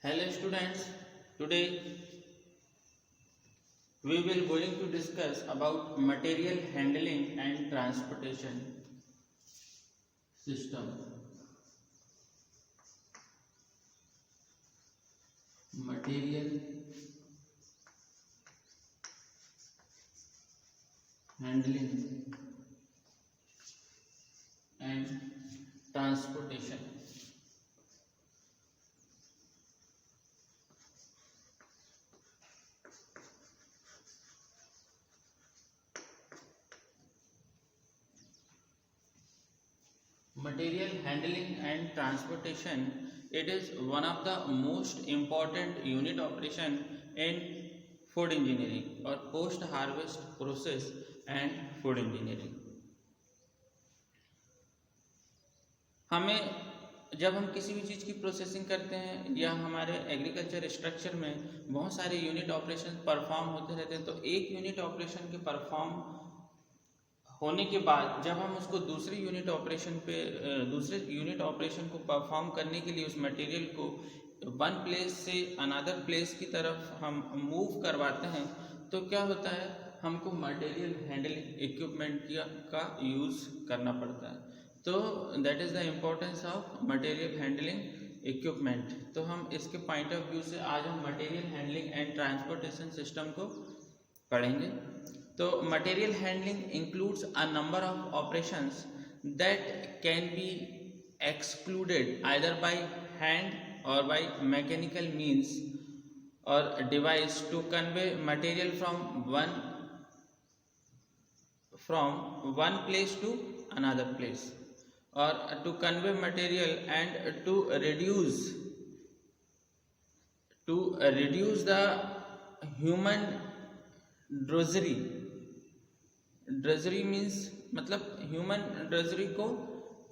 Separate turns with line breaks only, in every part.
Hello students, today we will going to discuss about material handling and transportation system. Material handling and transportation. Material handling and transportation, it is one of the most important unit operation in food engineering or post harvest process and food engineering. हमें जब हम किसी भी चीज़ की processing करते हैं या हमारे एग्रीकल्चर स्ट्रक्चर में बहुत सारे यूनिट ऑपरेशन परफॉर्म होते रहते हैं, तो एक यूनिट ऑपरेशन के परफॉर्म होने के बाद जब हम उसको दूसरे यूनिट ऑपरेशन को परफॉर्म करने के लिए उस मटेरियल को वन प्लेस से अनदर प्लेस की तरफ हम मूव करवाते हैं, तो क्या होता है, हमको मटेरियल हैंडलिंग इक्विपमेंट का यूज़ करना पड़ता है। तो that is the importance of material handling equipment. तो हम इसके पॉइंट ऑफ व्यू से आज हम material handling and transportation system को पढ़ेंगे। तो material handling includes a number of operations that can be excluded either by hand or by mechanical means or device to convey material from one place to another place, or to convey material and to reduce the human drudgery means मतलब human drudgery को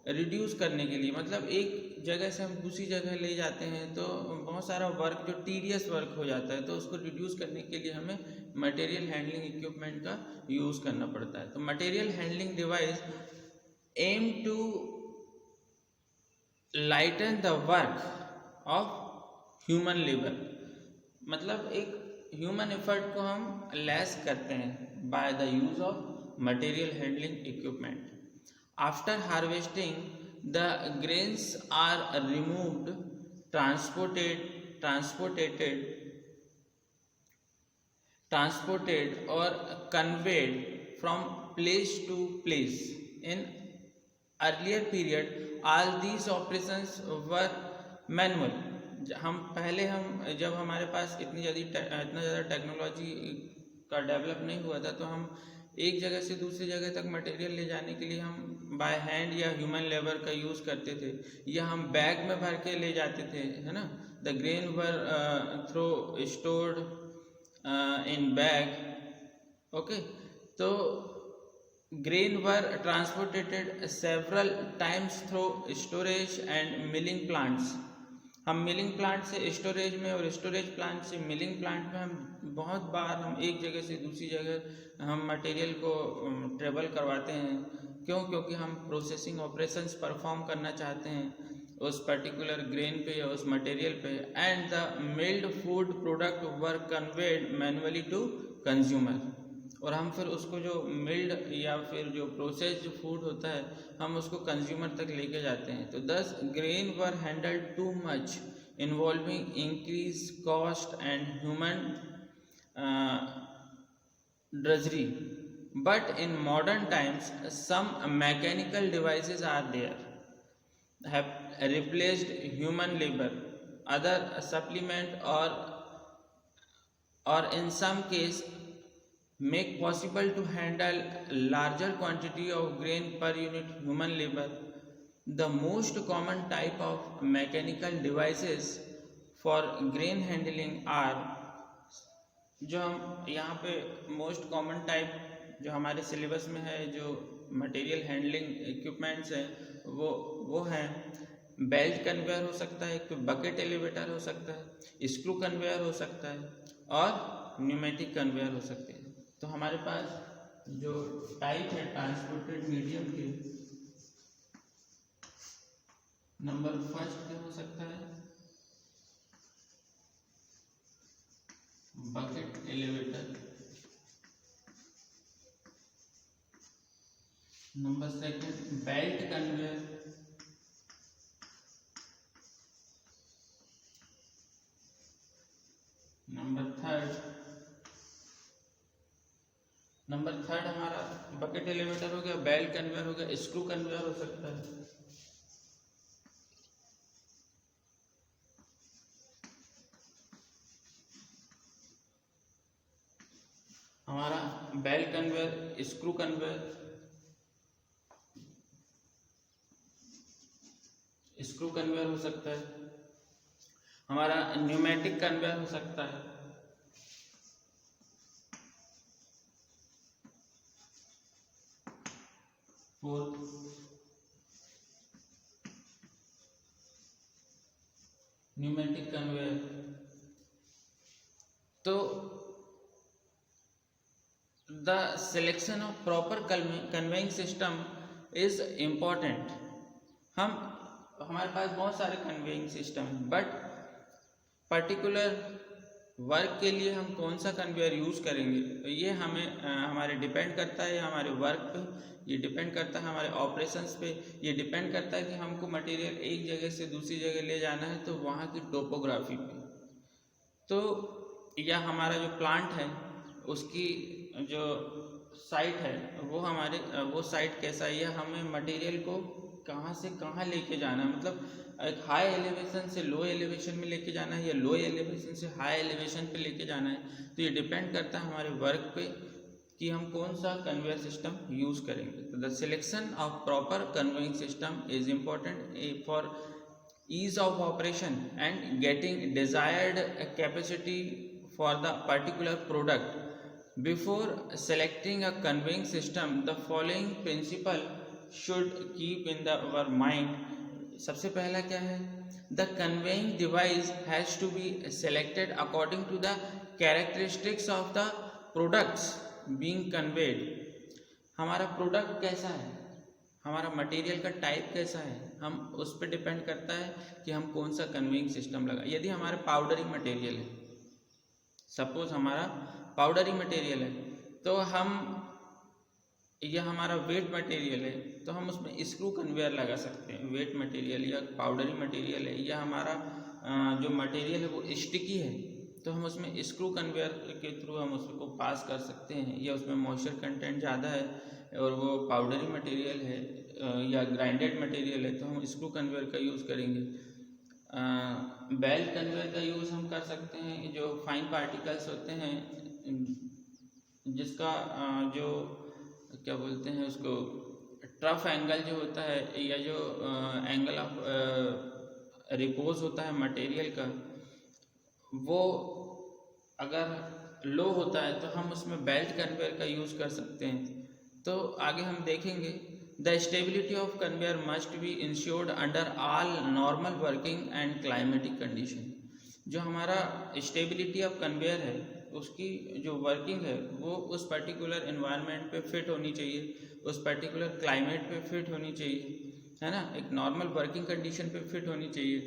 reduce करने के लिए, मतलब एक जगह से हम दूसरी जगह ले जाते हैं तो बहुत सारा वर्क जो टीडियस वर्क हो जाता है, तो उसको रिड्यूस करने के लिए हमें मटेरियल हैंडलिंग इक्विपमेंट का यूज़ करना पड़ता है। तो material handling device aim to lighten the work of human labour, मतलब एक ह्यूमन एफर्ट को हम लेस करते हैं by the use of material handling equipment. After harvesting, the grains are removed, transported or conveyed from place to place. In earlier period, all these operations were manual. जब हमारे पास इतना ज़्यादा technology का develop नहीं हुआ था, तो हम एक जगह से दूसरी जगह तक मटेरियल ले जाने के लिए हम बाय हैंड या ह्यूमन लेबर का यूज़ करते थे, या हम बैग में भर के ले जाते थे, है ना। The grain were stored in bag, okay. तो grain were transported several times through storage and milling plants. हम मिलिंग प्लांट से स्टोरेज में और स्टोरेज प्लांट से मिलिंग प्लांट में हम बहुत बार हम एक जगह से दूसरी जगह हम मटेरियल को ट्रेवल करवाते हैं। क्योंकि हम प्रोसेसिंग ऑपरेशंस परफॉर्म करना चाहते हैं उस पर्टिकुलर ग्रेन पे या उस मटेरियल पे, and the milled food product were conveyed manually to consumer, और हम फिर उसको जो मिल्ड या फिर जो प्रोसेस्ड फूड होता है हम उसको कंज्यूमर तक लेके जाते हैं। तो दस grain were handled too much involving increase cost and human drudgery, but in modern times some mechanical devices are there have replaced human labor, other supplement or in some case make possible to handle larger quantity of grain per unit human labor. The most common type of mechanical devices for grain handling are, जो हम यहाँ पे most common type जो हमारे syllabus में है जो material handling equipments हैं वो हैं बेल्ट कन्वेयर हो सकता है, एक तो बकेट एलिवेटर हो सकता है, स्क्रू कन्वेयर हो सकता है और न्यूमेटिक कन्वेयर हो सकते हैं। तो हमारे पास जो टाइप है ट्रांसपोर्टेड मीडियम के, नंबर फर्स्ट क्या हो सकता है, elevator. Number second, belt conveyor. Number third हमारा बकेट एलिवेटर हो गया, बेल्ट कन्वेयर हो गया, स्क्रू कन्वेयर हो सकता है। हमारा belt conveyor, screw conveyor, screw conveyor हो सकता है। हमारा न्यूमेटिक कन्वेयर हो सकता है। Pneumatic conveyor. तो the selection of proper conveying system is important. हमारे पास बहुत सारे कन्वेइंग सिस्टम हैं, बट पर्टिकुलर वर्क के लिए हम कौन सा कन्वेयर यूज़ करेंगे तो ये हमें हमारे डिपेंड करता है, हमारे वर्क पे ये डिपेंड करता है, हमारे ऑपरेशंस पे ये डिपेंड करता है कि हमको मटेरियल एक जगह से दूसरी जगह ले जाना है तो वहाँ की टोपोग्राफी पे। तो या हमारा जो प्लांट है उसकी जो साइट है वो साइट कैसा है, या हमें मटेरियल को कहाँ से कहाँ लेके जाना है, मतलब एक हाई एलिवेशन से लो एलिवेशन में लेके जाना है या लो एलिवेशन से हाई एलिवेशन पे लेके जाना है। तो ये डिपेंड करता है हमारे वर्क पे कि हम कौन सा कन्वेयर सिस्टम यूज़ करेंगे। तो the selection of proper conveying system is important for ease of operation and getting desired capacity for the particular product. Before selecting a conveying system, the following principle should keep in our mind. सबसे पहला क्या है, the conveying device has to be selected according to the characteristics of the products being conveyed. हमारा product कैसा है, हमारा material का type कैसा है, हम उस पर डिपेंड करता है कि हम कौन सा कन्वेइंग सिस्टम लगा। यदि हमारे पाउडरी मटेरियल है, सपोज हमारा पाउडरी मटेरियल है, तो हम या हमारा वेट मटेरियल है तो हम उसमें स्क्रू कन्वेयर लगा सकते हैं। वेट मटेरियल या पाउडरी मटेरियल है या हमारा जो मटेरियल है वो स्टिकी है तो हम उसमें स्क्रू कन्वेयर के थ्रू हम उसको पास कर सकते हैं। या उसमें मॉइस्चर कंटेंट ज़्यादा है और वो पाउडरी मटेरियल है या ग्राइंडेड मटेरियल है तो हम स्क्रू कन्वेयर का यूज़ करेंगे। बेल्ट कन्वेयर का यूज़ हम कर सकते हैं जो फाइन पार्टिकल्स होते हैं, जिसका जो क्या बोलते हैं उसको ट्रफ एंगल जो होता है या जो एंगल ऑफ रिपोज होता है मटेरियल का, वो अगर लो होता है तो हम उसमें बेल्ट कन्वेयर का यूज़ कर सकते हैं। तो आगे हम देखेंगे the stability of conveyor must be insured under all normal working and climatic condition. जो हमारा स्टेबिलिटी ऑफ कन्वेयर है उसकी जो वर्किंग है वो उस पर्टिकुलर एनवायरनमेंट पे फिट होनी चाहिए, उस पर्टिकुलर क्लाइमेट पे फिट होनी चाहिए, है ना, एक नॉर्मल वर्किंग कंडीशन पे फिट होनी चाहिए।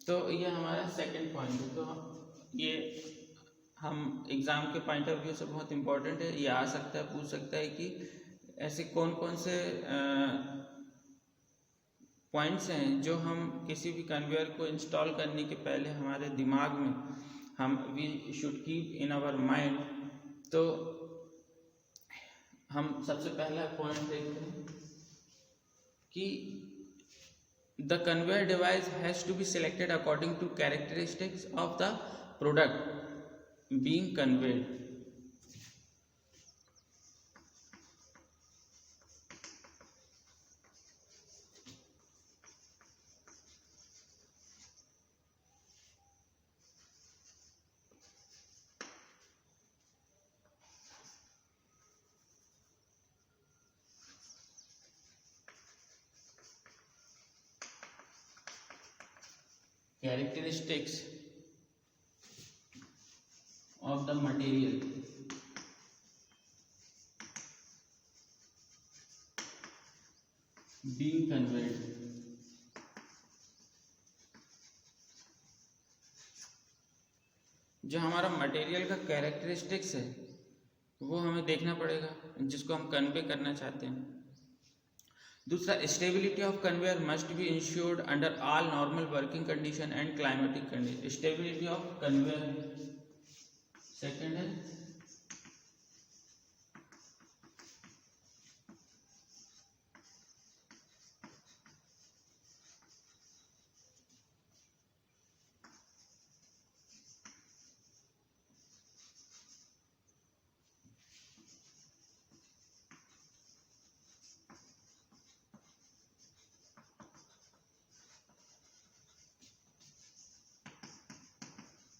तो ये हमारा सेकंड पॉइंट है। तो ये हम एग्ज़ाम के पॉइंट ऑफ व्यू से बहुत इम्पोर्टेंट है, ये आ सकता है, पूछ सकता है कि ऐसे कौन कौन से पॉइंट्स हैं जो हम किसी भी कन्वेयर को इंस्टॉल करने के पहले हमारे दिमाग में हम we should keep in our mind. तो हम सबसे पहला पॉइंट देखते हैं कि the conveyor device has to be selected according to characteristics of the product being conveyed. Characteristics of the material being conveyed। जो हमारा मटेरियल का कैरेक्टरिस्टिक्स है वो हमें देखना पड़ेगा, जिसको हम कन्वे करना चाहते हैं। दूसरा, stability of conveyor must be insured under all normal working condition and climatic condition. Stability of conveyor. Second है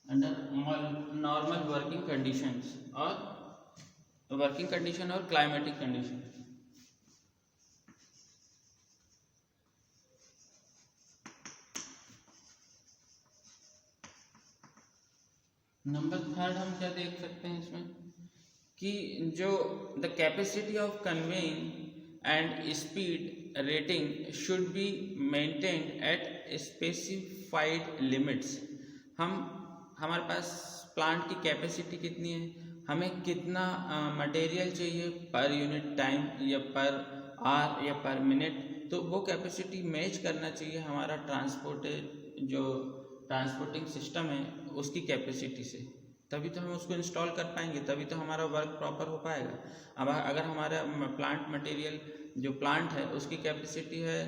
अंडर नॉर्मल वर्किंग कंडीशंस और वर्किंग कंडीशन और क्लाइमेटिक कंडीशन। नंबर थर्ड हम क्या देख सकते हैं इसमें कि जो the capacity of conveying and speed rating should be maintained eight specified limits. हमारे पास प्लांट की कैपेसिटी कितनी है, हमें कितना मटेरियल चाहिए पर यूनिट टाइम या पर आवर या पर मिनट, तो वो कैपेसिटी मैच करना चाहिए हमारा ट्रांसपोर्टिंग सिस्टम है उसकी कैपेसिटी से, तभी तो हम उसको इंस्टॉल कर पाएंगे, तभी तो हमारा वर्क प्रॉपर हो पाएगा। अब अगर हमारा प्लांट मटेरियल जो प्लांट है उसकी कैपेसिटी है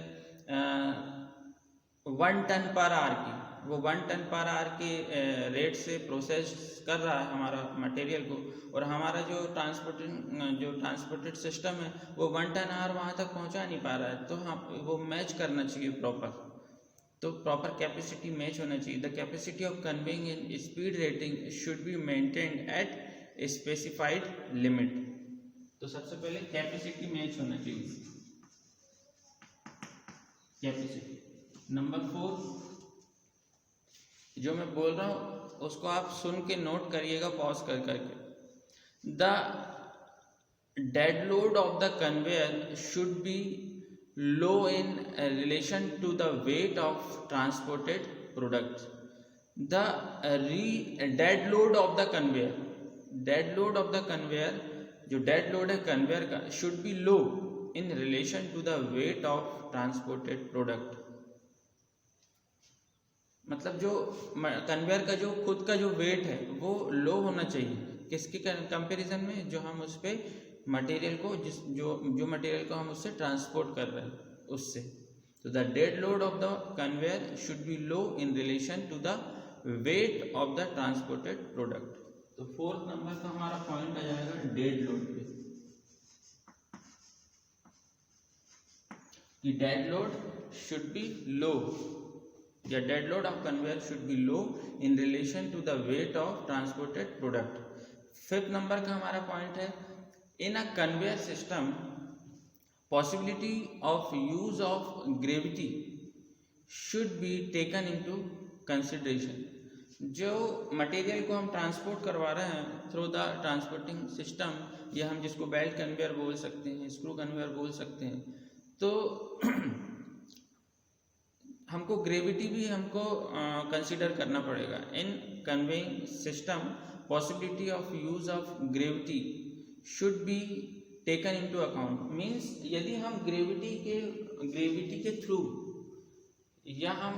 1 टन पर आवर की, वो 1 टन पर आवर के रेट से प्रोसेस कर रहा है हमारा मटेरियल को, और हमारा जो ट्रांसपोर्टेड सिस्टम है वो 1 टन आवर वहाँ तक पहुँचा नहीं पा रहा है, तो हाँ वो मैच करना चाहिए प्रॉपर, तो प्रॉपर कैपेसिटी मैच होना चाहिए। The capacity of conveying in speed rating should be maintained eight specified limit. तो सबसे पहले कैपेसिटी मैच होना चाहिए, कैपेसिटी। नंबर 4 जो मैं बोल रहा हूँ उसको आप सुन के नोट करिएगा पॉज कर करके। The dead load of the conveyor should B low in relation to the weight of transported products. The dead load of the conveyor, जो dead load है conveyor का, should be low in relation to the weight of transported product। मतलब जो conveyor का जो खुद का जो वेट है वो लो होना चाहिए, किसके कंपैरिजन में, जो हम उस पर मटेरियल को जो मटेरियल को हम उससे ट्रांसपोर्ट कर रहे हैं उससे। तो the dead load of the conveyor should be low in relation to the weight of the transported product. तो 4th नंबर का हमारा पॉइंट आ जाएगा डेड लोड पे, कि dead load should be low, या dead load of conveyor should be low in relation to the weight of transported product. 5th number का हमारा point है, in a conveyor system possibility of use of gravity should be taken into consideration। जो material को हम transport करवा रहे हैं through the transporting system, या हम जिसको बेल्ट कन्वेयर बोल सकते हैं, स्क्रू कन्वेयर बोल सकते हैं, तो हमको ग्रेविटी भी हमको कंसिडर करना पड़ेगा। In conveying system possibility of use of gravity should be taken into account. Means यदि हम ग्रेविटी के थ्रू या हम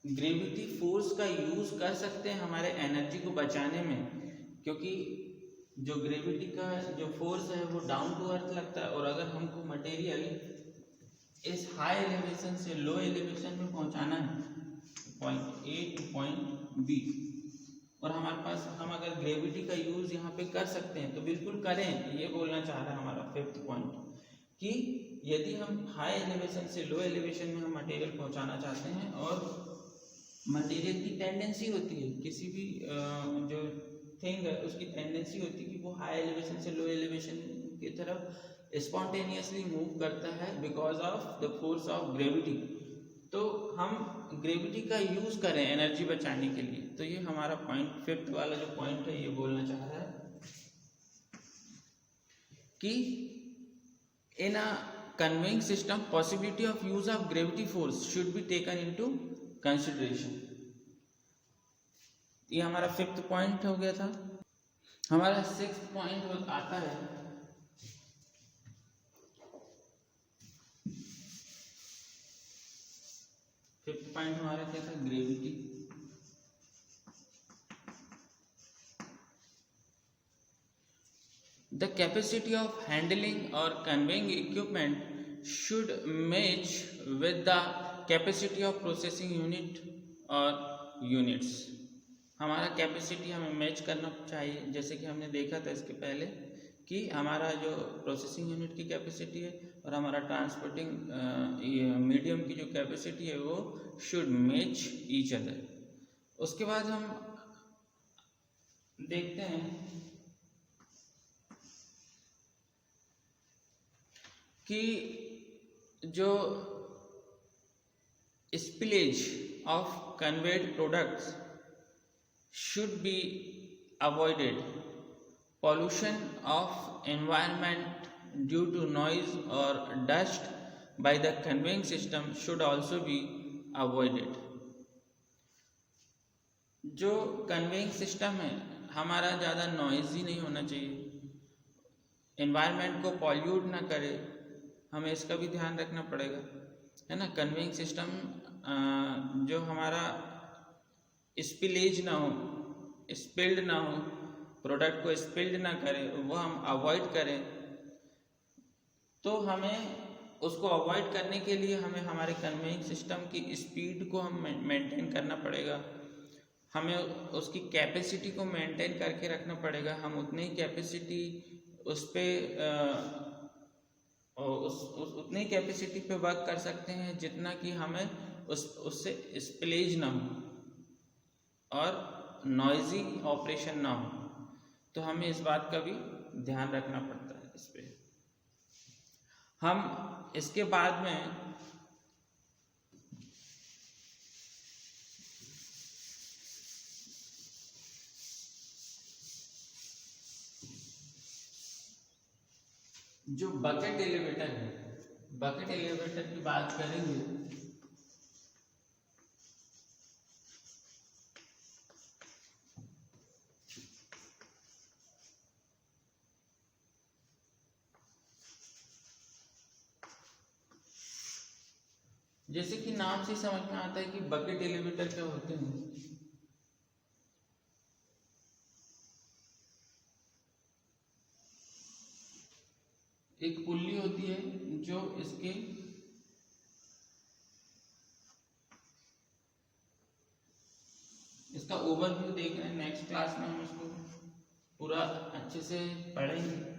ग्रेविटी फोर्स का यूज कर सकते हैं हमारे एनर्जी को बचाने में, क्योंकि जो ग्रेविटी का जो फोर्स है वो डाउन टू अर्थ लगता है, और अगर हमको मटेरियल इस हाई एलिवेशन से लो एलिवेशन में पहुंचाना है point A to point B, और हमारे पास हम अगर ग्रेविटी का यूज यहाँ पे कर सकते हैं तो बिल्कुल करें, ये बोलना चाह रहा है हमारा 5th पॉइंट, कि यदि हम हाई एलिवेशन से लो एलिवेशन में हम मटेरियल पहुंचाना चाहते हैं, और मटेरियल की टेंडेंसी होती है, किसी भी जो थिंग है उसकी टेंडेंसी होती है कि वो हाई एलिवेशन से लो एलिवेशन की तरफ स्पॉन्टेनियसली मूव करता है because of the force of gravity. तो हम ग्रेविटी का यूज करें एनर्जी बचाने के लिए, तो ये हमारा पॉइंट 5th वाला जो पॉइंट है ये बोलना चाह रहा है कि in a conveying system possibility of use of gravity force should be taken into consideration. ये हमारा 5th पॉइंट हो गया था। हमारा 6th पॉइंट आता है फिफ्थ पॉइंट हमारा क्या था, gravity. The capacity of handling or conveying equipment should match with the capacity of processing unit or units। हमारा कैपेसिटी हमें मैच करना चाहिए, जैसे कि हमने देखा था इसके पहले कि हमारा जो प्रोसेसिंग यूनिट की कैपेसिटी है और हमारा ट्रांसपोर्टिंग मीडियम की जो कैपेसिटी है वो शुड मैच ईच अदर। उसके बाद हम देखते हैं कि जो spillage of conveyed products should be avoided। Pollution of environment due to noise or dust by the conveying system should also be avoided। जो कन्वेइंग सिस्टम है हमारा ज़्यादा नॉइजी नहीं होना चाहिए, एनवायरनमेंट को पॉल्यूट ना करे, हमें इसका भी ध्यान रखना पड़ेगा, है ना। कन्वेइंग सिस्टम जो हमारा स्पिलेज ना हो, स्पिल्ड ना हो, प्रोडक्ट को स्पिल्ड ना करे, वो हम अवॉइड करें। तो हमें उसको अवॉइड करने के लिए हमें हमारे कन्वेइंग सिस्टम की स्पीड को हम मेंटेन करना पड़ेगा, हमें उसकी कैपेसिटी को मेंटेन करके रखना पड़ेगा। हम उतनी ही कैपेसिटी उस पर उतनी कैपेसिटी पे वर्क कर सकते हैं जितना कि हमें उससे स्पिलेज ना हो और नॉइजी ऑपरेशन ना हो। तो हमें इस बात का भी ध्यान रखना पड़ता है इस पे। हम इसके बाद में जो बकेट एलिवेटर है, बकेट एलिवेटर की बात करेंगे। जैसे कि नाम से समझ में आता है कि बकेट एलिवेटर क्या होते हैं। एक पुल्ली होती है जो इसका ओवरव्यू देख रहे हैं, नेक्स्ट क्लास में हम इसको पूरा अच्छे से पढ़ेंगे।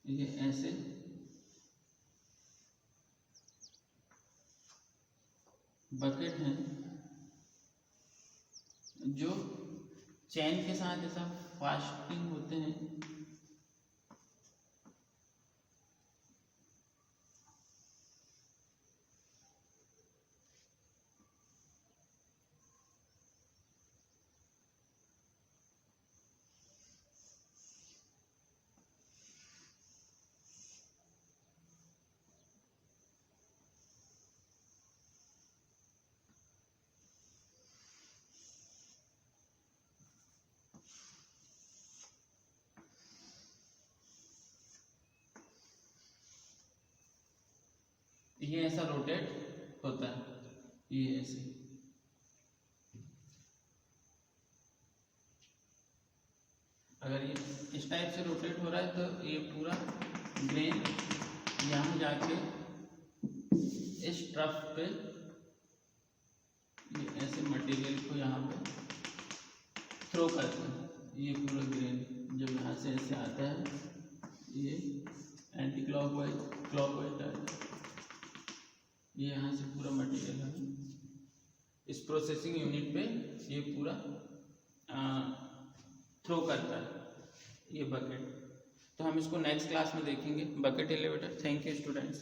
ये ऐसे बकेट हैं जो चैन के साथ ऐसा फास्टिंग होते हैं। ये ऐसा रोटेट होता है, ये ऐसे। अगर ये इस टाइप से रोटेट हो रहा है तो ये पूरा ग्रेन यहाँ जाके इस ट्रफ पे ये ऐसे मटेरियल को यहाँ पे थ्रो करते हैं। ये पूरा ग्रेन जब यहाँ से ऐसे आता है, ये एंटी क्लॉकवाइज क्लॉकवाइज आता है, ये यहाँ से पूरा मटेरियल है इस प्रोसेसिंग यूनिट पे ये पूरा थ्रो करता है ये बकेट। तो हम इसको नेक्स्ट क्लास में देखेंगे, bucket elevator. Thank you students.